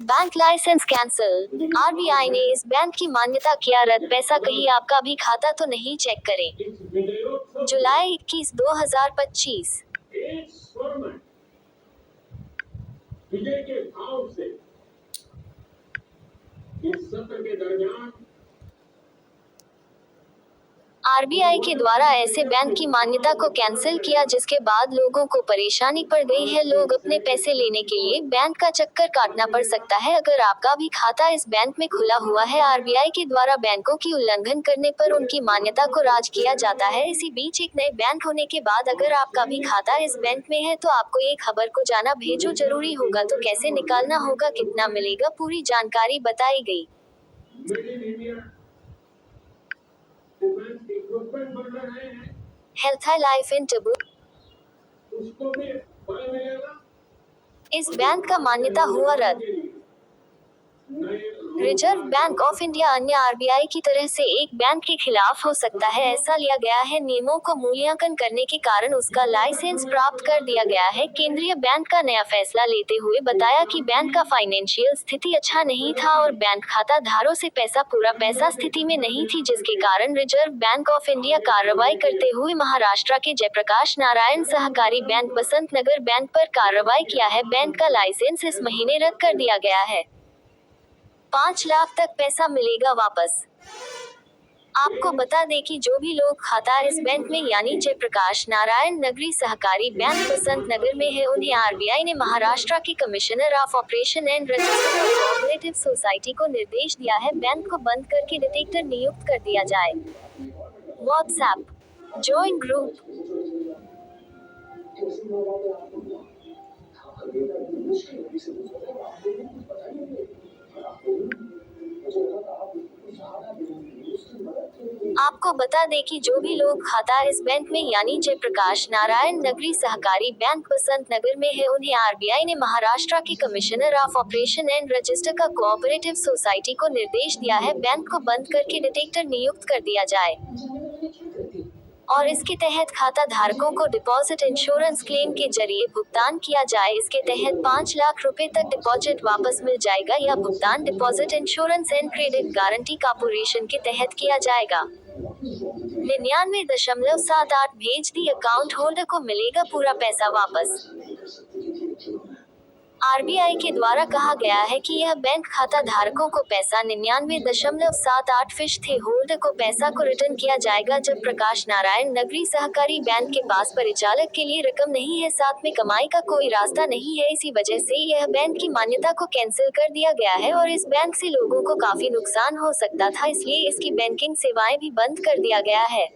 Bank licence cancel. RBI ने इस bank की मान्यता किया रद्द। पैसा कहीं आपका भी खाता तो नहीं? चेक करें। जुलाई 21, 2025। एक स्वर्ण विजय के भाव से इस सत्र के दरमियान आरबीआई के द्वारा ऐसे बैंक की मान्यता को कैंसिल किया जिसके बाद लोगों को परेशानी पड़ गई है। लोग अपने पैसे लेने के लिए बैंक का चक्कर काटना पड़ सकता है। अगर आपका भी खाता इस बैंक में खुला हुआ है, आरबीआई के द्वारा बैंकों की उल्लंघन करने पर उनकी मान्यता को राज किया जाता है। इसी बीच एक नए बैंक होने के बाद अगर आपका भी खाता इस बैंक में है तो आपको ये खबर को जाना भेजो जरूरी होगा। तो कैसे निकालना होगा, कितना मिलेगा, पूरी जानकारी बताई गई। Health life in Tabu. उसको भी फल मिलेगा। इस बैंक का मान्यता हुआ रद्द। रिजर्व बैंक ऑफ इंडिया अन्य आरबीआई की तरह से एक बैंक के खिलाफ हो सकता है। ऐसा लिया गया है नियमों को मूल्यांकन करने के कारण उसका लाइसेंस प्राप्त कर दिया गया है। केंद्रीय बैंक का नया फैसला लेते हुए बताया कि बैंक का फाइनेंशियल स्थिति अच्छा नहीं था और बैंक खाता धारों से पूरा पैसा स्थिति में नहीं थी, जिसके कारण रिजर्व बैंक ऑफ इंडिया कार्रवाई करते हुए महाराष्ट्र के जयप्रकाश नारायण सहकारी बैंक बसंत नगर बैंक पर कार्रवाई किया है। बैंक का लाइसेंस इस महीने रद्द कर दिया गया है। 5 लाख तक पैसा मिलेगा वापस। आपको बता दें कि जो भी लोग खाता इस बैंक में यानी जयप्रकाश नारायण नगरी सहकारी बैंक बसंत नगर में है, उन्हें आरबीआई ने महाराष्ट्र के commissioner of operation and register cooperative society को निर्देश दिया है बैंक को बंद करके डिटेक्टर नियुक्त कर दिया जाए। WhatsApp join group. आपको बता दें कि जो भी लोग खाता इस बैंक में यानी जयप्रकाश नारायण नगरी सहकारी बैंक बसंत नगर में है, उन्हें आरबीआई ने महाराष्ट्र के commissioner of operation and register का कोऑपरेटिव सोसाइटी को निर्देश दिया है बैंक को बंद करके डिटेक्टर नियुक्त कर दिया जाए और इसके तहत खाता धारकों को डिपॉजिट इंश्योरेंस क्लेम के जरिए भुगतान किया जाए। इसके तहत 5 लाख रुपए तक डिपॉजिट वापस मिल जाएगा। यह भुगतान deposit insurance and credit guarantee corporation के तहत किया जाएगा। 99.78 भेज दी अकाउंट होल्डर को मिलेगा पूरा पैसा वापस। आरबीआई के द्वारा कहा गया है कि यह बैंक खाता धारकों को पैसा 99.78% थे होल्डर को पैसा को रिटर्न किया जाएगा। जब प्रकाश नारायण नगरी सहकारी बैंक के पास परिचालक के लिए रकम नहीं है, साथ में कमाई का कोई रास्ता नहीं है, इसी वजह से यह बैंक की मान्यता को कैंसिल कर दिया गया है और इस बैंक से लोगों को काफी नुकसान हो सकता था, इसलिए इसकी बैंकिंग सेवाएं भी बंद कर दिया गया है।